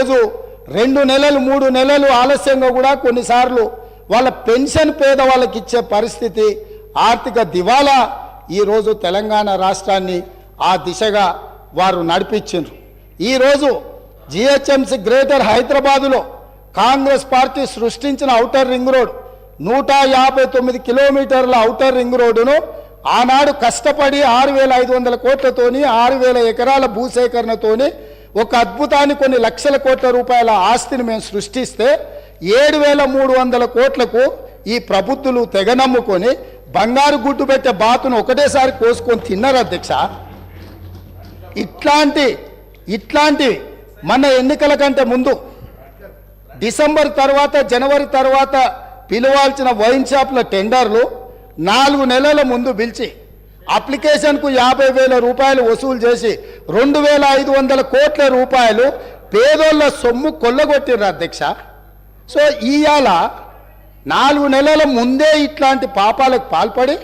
రోజు 2 నెలలు 3 నెలలు ఆలస్యంగా కూడా కొన్నిసార్లు వాళ్ళ పెన్షన్ పేదవాళ్ళకి ఇచ్చే పరిస్థితి ఆర్థిక దివాలా ఈ రోజు తెలంగాణ రాష్ట్రాన్ని ఆ దిశగా వారు నడిపించారు। ఈ రోజు జిహెచ్ఎంసీ గ్రేటర్ హైదరాబాదులో కాంగ్రెస్ పార్టీ సృష్టించిన ఔటర్ రింగ్ రోడ్ 159 కిలోమీటర్ల ఔటర్ రింగ్ రోడ్డును ఆనాడు కష్టపడి 6500 కోట్లతోని 6000 ఎకరాల భూసేకరణతోని ఒక అద్భుతాన్ని కొన్ని లక్షల కోట్ల రూపాయల ఆస్తిని మేము సృష్టిస్తే 7300 కోట్లకు ఈ ప్రభుత్వాలు తెగనమ్ముకొని బంగారు గుడ్డు పెట్టే బాతును ఒకటేసారి కోసుకొని తిన్నారు అధ్యక్ష। ఇట్లాంటి మన ఎన్నికల కంటే ముందు డిసెంబర్ తర్వాత జనవరి తర్వాత పిలవాల్సిన వైన్ షాప్ల టెండర్లు 4 నెలల ముందు పిలిచి అప్లికేషన్కు 50,000 రూపాయలు వసూలు చేసి 2500 కోట్ల రూపాయలు పేదోళ్ళ సొమ్ము కొల్లగొట్టిర్రు అధ్యక్ష। సో ఇవాళ 4 నెలల ముందే ఇట్లాంటి పాపాలకు పాల్పడి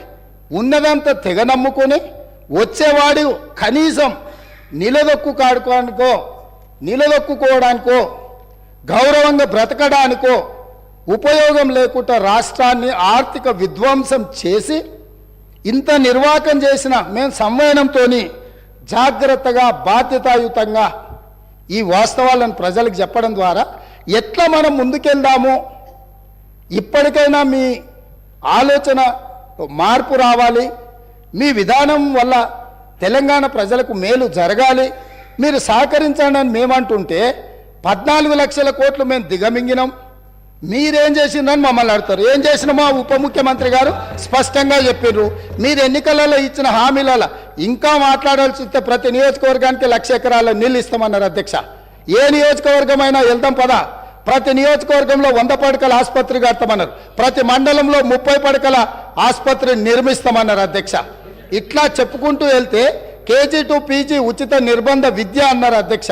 ఉన్నదంతా తెగనమ్ముకొని వచ్చేవాడు కనీసం నిలదొక్కుకోవడానికో గౌరవంగా బ్రతకడానికో ఉపయోగం లేకుండా రాష్ట్రాన్ని ఆర్థిక విధ్వంసం చేసి ఇంత నిర్వాకం చేసిన మేము సంవయనంతో జాగ్రత్తగా బాధ్యతాయుతంగా ఈ వాస్తవాలను ప్రజలకు చెప్పడం ద్వారా ఎట్లా మనం ముందుకెళ్దామో ఇప్పటికైనా మీ ఆలోచన మార్పు రావాలి, మీ విధానం వల్ల తెలంగాణ ప్రజలకు మేలు జరగాలి, మీరు సహకరించండి అని మేమంటుంటే 14 లక్షల కోట్లు మేము దిగమింగినాం, మీరేం చేసిందని మమ్మల్ని అడుగుతారు। ఏం చేసినా మా ఉప ముఖ్యమంత్రి గారు స్పష్టంగా చెప్పారు, మీరు ఎన్నికలలో ఇచ్చిన హామీలలో ఇంకా మాట్లాడాల్సి వస్తే ప్రతి నియోజకవర్గానికి 1,00,000 ఎకరాల నీళ్ళు ఇస్తామన్నారు అధ్యక్ష। ఏ నియోజకవర్గమైనా వెళ్దాం పదా, ప్రతి నియోజకవర్గంలో 100 పడకల ఆసుపత్రి కడతామన్నారు, ప్రతి మండలంలో 30 పడకల ఆసుపత్రి నిర్మిస్తామన్నారు అధ్యక్ష। ఇట్లా చెప్పుకుంటూ వెళ్తే కేజీ టు పీజీ ఉచిత నిర్బంధ విద్య అన్నారు అధ్యక్ష।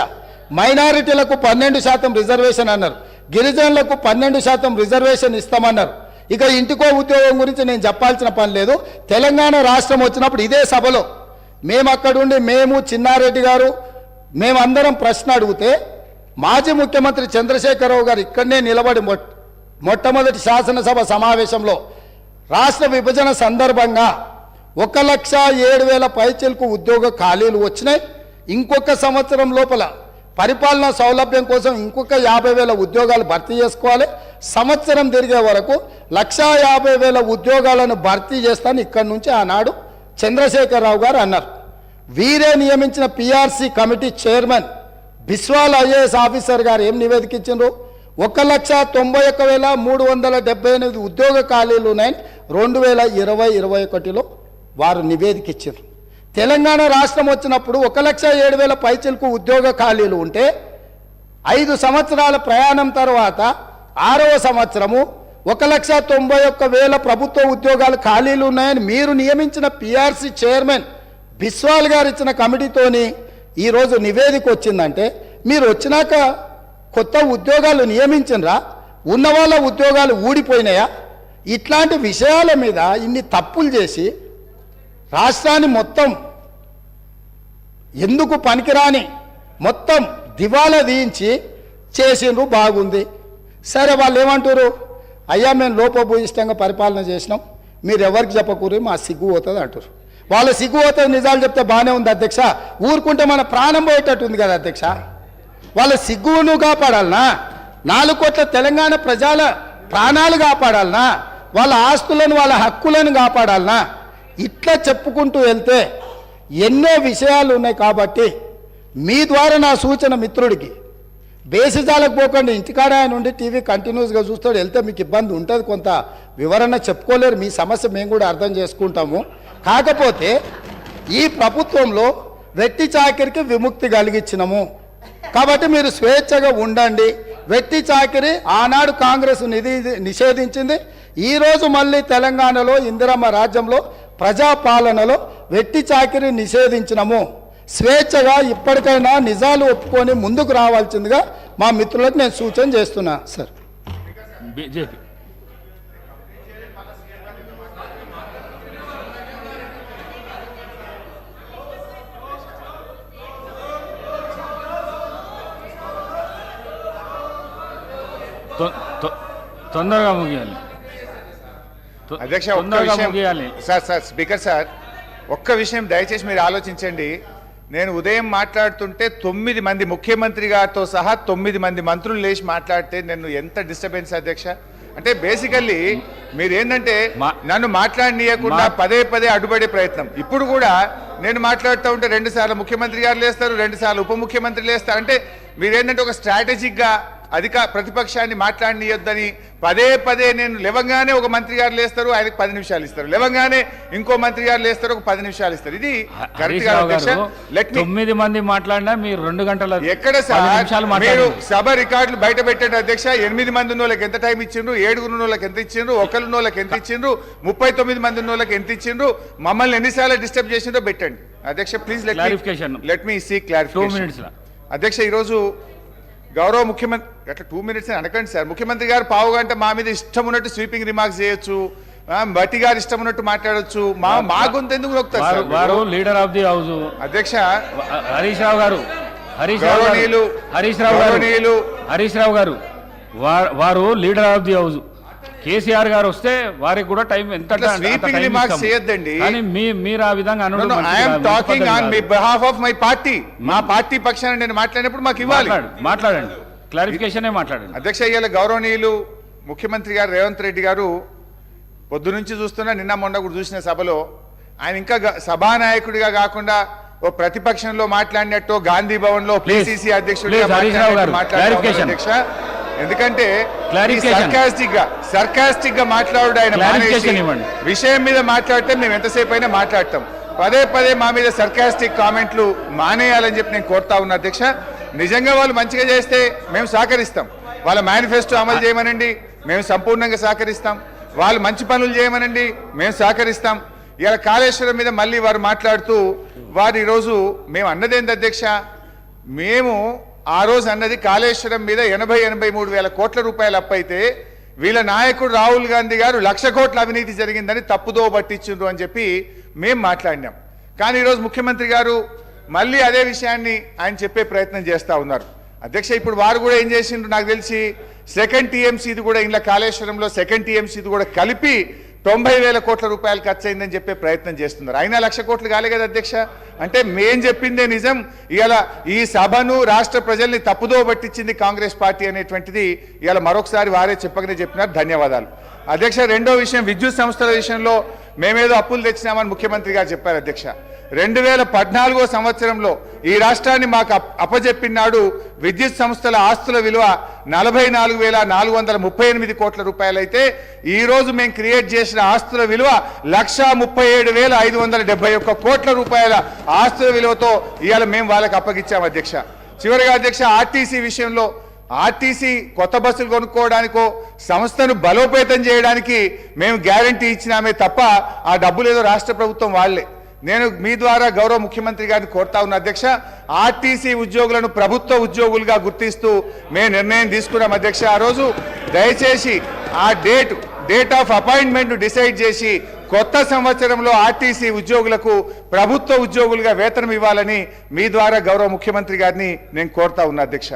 మైనారిటీలకు 12% రిజర్వేషన్ అన్నారు, గిరిజనులకు 12% రిజర్వేషన్ ఇస్తామన్నారు। ఇక ఇంటికో ఉద్యోగం గురించి నేను చెప్పాల్సిన పని లేదు। తెలంగాణ రాష్ట్రం వచ్చినప్పుడు ఇదే సభలో మేము అక్కడుండి మేము చిన్నారెడ్డి గారు మేమందరం ప్రశ్న అడిగితే మాజీ ముఖ్యమంత్రి చంద్రశేఖరరావు గారు ఇక్కడనే నిలబడి మొట్టమొదటి శాసనసభ సమావేశంలో రాష్ట్ర విభజన సందర్భంగా 1,07,000 పైచిలకు ఉద్యోగ ఖాళీలు వచ్చినాయి, ఇంకొక సంవత్సరం లోపల పరిపాలనా సౌలభ్యం కోసం ఇంకొక 50,000 ఉద్యోగాలు భర్తీ చేసుకోవాలి, సంవత్సరం తిరిగే వరకు 1,50,000 ఉద్యోగాలను భర్తీ చేస్తాను ఇక్కడి నుంచి ఆనాడు చంద్రశేఖరరావు గారు అన్నారు। వీరే నియమించిన PRC committee chairman Biswal IAS officer గారు ఏం నివేదిక ఇచ్చిండ్రు, 1,91,378 ఉద్యోగ ఖాళీలు ఉన్నాయని 2020-21లో వారు నివేదిక ఇచ్చారు। తెలంగాణ రాష్ట్రం వచ్చినప్పుడు 1,07,000 పైచిలకు ఉద్యోగ ఖాళీలు ఉంటే 5 సంవత్సరాల ప్రయాణం తర్వాత 6వ సంవత్సరము 1,91,000 ప్రభుత్వ ఉద్యోగాలు ఖాళీలు ఉన్నాయని మీరు నియమించిన పిఆర్సీ చైర్మన్ బిస్వాల్ గారు ఇచ్చిన కమిటీతోని ఈరోజు నివేదిక వచ్చిందంటే మీరు వచ్చినాక కొత్త ఉద్యోగాలు నియమించినరా, ఉన్న వాళ్ళ ఉద్యోగాలు ఊడిపోయినాయా? ఇట్లాంటి విషయాల మీద ఇన్ని తప్పులు చేసి రాష్ట్రాన్ని మొత్తం ఎందుకు పనికిరాని మొత్తం దివాలా తీయించి చేసిండ్రు, బాగుంది। సరే వాళ్ళు ఏమంటారు, అయ్యా మేము లోపభూయిష్టంగా పరిపాలన చేసినాం, మీరు ఎవరికి చెప్పకూరి మా సిగ్గు పోతుంది అంటారు। వాళ్ళ సిగ్గు పోతుంది నిజాలు చెప్తే బాగానే ఉంది అధ్యక్ష, ఊరుకుంటే మన ప్రాణం పోయేటట్టు ఉంది కదా అధ్యక్ష। వాళ్ళ సిగ్గును కాపాడాలనా, 4 కోట్ల తెలంగాణ ప్రజల ప్రాణాలు కాపాడాలనా, వాళ్ళ ఆస్తులను వాళ్ళ హక్కులను కాపాడాలనా? ఇట్లా చెప్పుకుంటూ వెళ్తే ఎన్నో విషయాలు ఉన్నాయి। కాబట్టి మీ ద్వారా నా సూచన మిత్రుడికి, బేసిజాలకు పోకండి, ఇంటికాడ ఆయన నుండి టీవీ కంటిన్యూస్గా చూస్తాడు, వెళ్తే మీకు ఇబ్బంది ఉంటుంది, కొంత వివరణ చెప్పుకోలేరు, మీ సమస్య మేము కూడా అర్థం చేసుకుంటాము। కాకపోతే ఈ ప్రభుత్వంలో వెట్టి చాకిరికి విముక్తి కలిగించినము కాబట్టి మీరు స్వేచ్ఛగా ఉండండి। వెట్టి చాకిరి ఆనాడు కాంగ్రెస్ నిషేధించింది, ఈరోజు మళ్ళీ తెలంగాణలో ఇందిరమ్మ రాజ్యంలో ప్రజాపాలనలో వెట్టి చాకిరి నిషేధించినము। స్వేచ్ఛగా ఇప్పటికైనా నిజాలు ఒప్పుకొని ముందుకు రావాల్సిందిగా మా మిత్రులకు నేను సూచన చేస్తున్నా సార్। బీజేపీ తొందరగా ముగియాలి. అధ్యక్ష ఒక్క విషయం సార్ స్పీకర్ సార్, ఒక్క విషయం దయచేసి మీరు ఆలోచించండి. నేను ఉదయం మాట్లాడుతుంటే 9 మంది ముఖ్యమంత్రి గారితో సహా 9 మంది మంత్రులు లేచి మాట్లాడితే నేను ఎంత డిస్టర్బెన్స్ అధ్యక్ష. అంటే బేసికల్లీ మీరు ఏంటంటే నన్ను మాట్లాడనీయకుండా పదే పదే అడ్డుపడే ప్రయత్నం. ఇప్పుడు కూడా నేను మాట్లాడుతూ ఉంటే 2 సార్లు ముఖ్యమంత్రి గారు లేస్తారు, 2 సార్లు ఉప ముఖ్యమంత్రి లేస్తారు. అంటే మీరేంటంటే ఒక స్ట్రాటజిక్గా ప్రతిపక్షాన్ని మాట్లాడనీయొద్దని పదే పదే నేను లేవగానే ఒక మంత్రి గారు లేస్తారు, ఆయనకు 10 నిమిషాలు ఇస్తారు, లేవగానే ఇంకో మంత్రి గారు లేస్తారు, ఒక 10 నిమిషాలు ఇస్తారు. ఇది కరెక్ట్ కాదు అధ్యక్ష. 9 మంది మాట్లాడినా మీరు 2 గంటల ఎక్కడ సార్ మీరు సభ రికార్డులు బయట పెట్టండి అధ్యక్ష. 8 మంది ఉన్న వాళ్ళకి ఎంత టైం ఇచ్చిండ్రు, 7 ఉన్న వాళ్ళకి ఎంత ఇచ్చిండ్రు, 1 ఉన్న వాళ్ళకి ఎంత ఇచ్చిండ్రు, 39 మంది ఉన్న వాళ్ళకి ఎంత ఇచ్చిండ్రు, మమ్మల్ని ఎన్నిసార్లు డిస్టర్బ్ చేసిండ్రో పెట్టండి అధ్యక్ష. Please let me seek clarification. అధ్యక్ష ఈరోజు గౌరవ ముఖ్యమంత్రి అట్లా 2 మినిట్స్ అనకండి సార్. ముఖ్యమంత్రి గారు పావు గంట మా మీద ఇష్టం ఉన్నట్టు స్వీపింగ్ రిమార్క్స్ చేయొచ్చు, బట్టి గారు ఇష్టం ఉన్నట్టు మాట్లాడొచ్చు. మా గొంతు ఎందుకు నొక్కుతారు సార్? వారు లీడర్ ఆఫ్ ది హౌస్ అధ్యక్ష. హరీష్ రావు గారు వారు leader of the house. KCR గారు వస్తే వారికి కూడా టైం ఎంత స్వీపింగ్ రిమార్క్స్ చేయొద్దండి. కానీ మీరు ఆ విధంగా talking on behalf of my party. మా పార్టీ పక్షాన నేను మాట్లాడినప్పుడు మాకు ఇవ్వాలి. మాట్లాడండి, క్లారిఫికేషన్ మాట్లాడండి అధ్యక్ష. ఇవాళ గౌరవనీయులు ముఖ్యమంత్రి గారు రేవంత్ రెడ్డి గారు పొద్దు నుంచి చూస్తున్నా, నిన్న మొన్న కూడా చూసిన సభలో ఆయన ఇంకా సభానాయకుడిగా కాకుండా ఓ ప్రతిపక్షంలో మాట్లాడినట్టు గాంధీ భవన్ లో పిసిసి అధ్యక్షుడిగా మాట్లాడారు అధ్యక్ష. ఎందుకంటే సర్కాస్టిక్ గా మాట్లాడు ఆయన విషయం మీద మాట్లాడితే మేము ఎంతసేపు అయినా మాట్లాడతాం. పదే పదే మా మీద సర్కాస్టిక్ కామెంట్లు మానేయాలని చెప్పి నేను కోరుతా ఉన్నా అధ్యక్ష. నిజంగా వాళ్ళు మంచిగా చేస్తే మేము సహకరిస్తాం. వాళ్ళ మేనిఫెస్టో అమలు చేయమనండి, మేము సంపూర్ణంగా సహకరిస్తాం. వాళ్ళు మంచి పనులు చేయమనండి, మేము సహకరిస్తాం. ఇలా కాళేశ్వరం మీద మళ్ళీ వారు మాట్లాడుతూ వారు ఈరోజు మేము అన్నదేంటి అధ్యక్ష, మేము ఆ రోజు అన్నది కాళేశ్వరం మీద 83 వేల కోట్ల రూపాయలు అప్పైతే వీళ్ళ నాయకుడు రాహుల్ గాంధీ గారు 1,00,000 కోట్ల అవినీతి జరిగిందని తప్పుదో పట్టించిండ్రు అని చెప్పి మేము మాట్లాడినాం. కానీ ఈరోజు ముఖ్యమంత్రి గారు మళ్ళీ అదే విషయాన్ని ఆయన చెప్పే ప్రయత్నం చేస్తూ ఉన్నారు అధ్యక్ష. ఇప్పుడు వారు కూడా ఏం చేసిండ్రు నాకు తెలిసి సెకండ్ టీఎంసీది కూడా ఇలా కాళేశ్వరంలో సెకండ్ టీఎంసీది కూడా కలిపి 90,000 కోట్ల రూపాయలు ఖర్చు అయిందని చెప్పే ప్రయత్నం చేస్తున్నారు. అయినా 1,00,000 కోట్లు కాలే కదా అధ్యక్ష. అంటే మేం చెప్పిందే నిజం. ఇవాళ ఈ సభను రాష్ట్ర ప్రజల్ని తప్పుదో పట్టించింది కాంగ్రెస్ పార్టీ అనేటువంటిది ఇవాళ మరొకసారి వారే చెప్పకనే చెప్పినారు. ధన్యవాదాలు అధ్యక్ష. రెండో విషయం, విద్యుత్ సంస్థల విషయంలో మేమేదో అప్పులు తెచ్చినామని ముఖ్యమంత్రి గారు చెప్పారు అధ్యక్ష. 2014 సంవత్సరంలో ఈ రాష్ట్రాన్ని మాకు అప్పజెప్పినాడు విద్యుత్ సంస్థల ఆస్తుల విలువ 44,438 కోట్ల రూపాయలైతే ఈ రోజు మేము క్రియేట్ చేసిన ఆస్తుల విలువ 1,37,571 కోట్ల రూపాయల ఆస్తుల విలువతో ఇవాళ మేము వాళ్ళకి అప్పగించాం అధ్యక్ష. చివరిగా అధ్యక్ష, ఆర్టీసీ విషయంలో ఆర్టీసీ కొత్త బస్సులు కొనుక్కోవడానికో సంస్థను బలోపేతం చేయడానికి మేము గ్యారంటీ ఇచ్చినామే తప్ప ఆ డబ్బులు ఏదో రాష్ట్ర ప్రభుత్వం వాళ్లే. నేను మీ ద్వారా గౌరవ ముఖ్యమంత్రి గారిని కోరుతా ఉన్న అధ్యక్ష, ఆర్టీసీ ఉద్యోగులను ప్రభుత్వ ఉద్యోగులుగా గుర్తిస్తూ మేము నిర్ణయం తీసుకున్నాం అధ్యక్ష. ఆ రోజు దయచేసి ఆ డేట్ ఆఫ్ అపాయింట్మెంట్ డిసైడ్ చేసి కొత్త సంవత్సరంలో ఆర్టీసీ ఉద్యోగులకు ప్రభుత్వ ఉద్యోగులుగా వేతనం ఇవ్వాలని మీ ద్వారా గౌరవ ముఖ్యమంత్రి గారిని నేను కోరుతా ఉన్నా అధ్యక్ష.